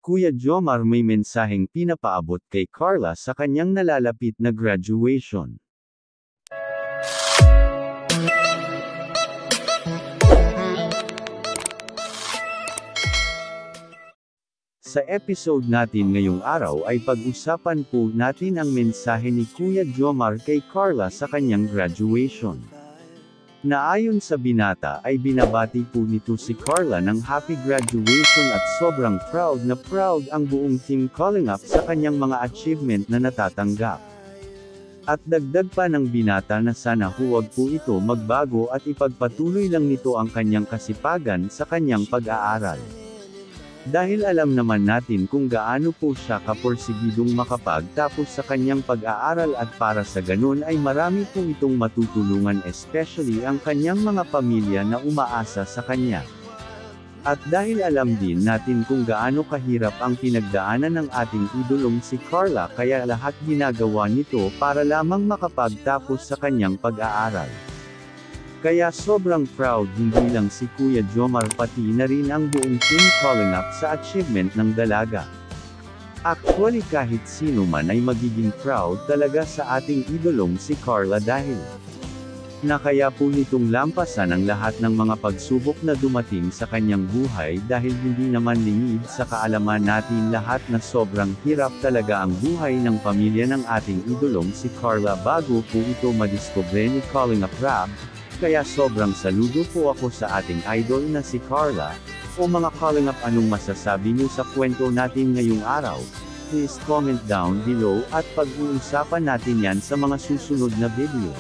Kuya Jomar may mensaheng pinapaabot kay Carla sa kanyang nalalapit na graduation. Sa episode natin ngayong araw ay pag-usapan po natin ang mensahe ni Kuya Jomar kay Carla sa kanyang graduation. Na ayon sa binata ay binabati po nito si Carla ng happy graduation at sobrang proud ang buong Team Calling Up sa kanyang mga achievement na natatanggap. At dagdag pa ng binata na sana huwag po ito magbago at ipagpatuloy lang nito ang kanyang kasipagan sa kanyang pag-aaral. Dahil alam naman natin kung gaano po siya kaporsigidong makapagtapos sa kanyang pag-aaral at para sa ganun ay marami po itong matutulungan, especially ang kanyang mga pamilya na umaasa sa kanya. At dahil alam din natin kung gaano kahirap ang pinagdaanan ng ating idolong si Carla, kaya lahat ginagawa nito para lamang makapagtapos sa kanyang pag-aaral. Kaya sobrang proud hindi lang si Kuya Jomar pati na rin ang buong Team Calling Up sa achievement ng dalaga. Actually kahit sino man ay magiging proud talaga sa ating idolong si Carla dahil nakaya po nitong lampasan ang lahat ng mga pagsubok na dumating sa kanyang buhay dahil hindi naman lingid sa kaalaman natin lahat na sobrang hirap talaga ang buhay ng pamilya ng ating idolong si Carla bago po ito madiskubre ni Calling Up Rap. Kaya sobrang saludo po ako sa ating idol na si Carla. O mga Calling Up, anong masasabi niyo sa kwento natin ngayong araw? Please comment down below at pag-uusapan natin yan sa mga susunod na video.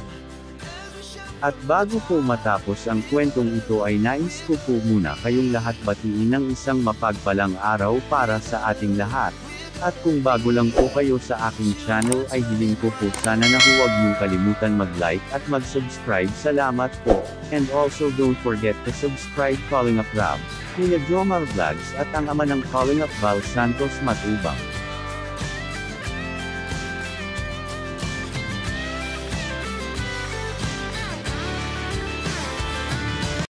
At bago po matapos ang kwentong ito ay nais ko po muna kayong lahat batiin ng isang mapagpalang araw para sa ating lahat. At kung bago lang po kayo sa aking channel ay hiling ko po sana na huwag niyong kalimutan mag-like at mag-subscribe. Salamat po. And also don't forget to subscribe Calling Up Rab, Kuya Jomar Vlogs at ang ama ng Calling Up Val Santos Matubang.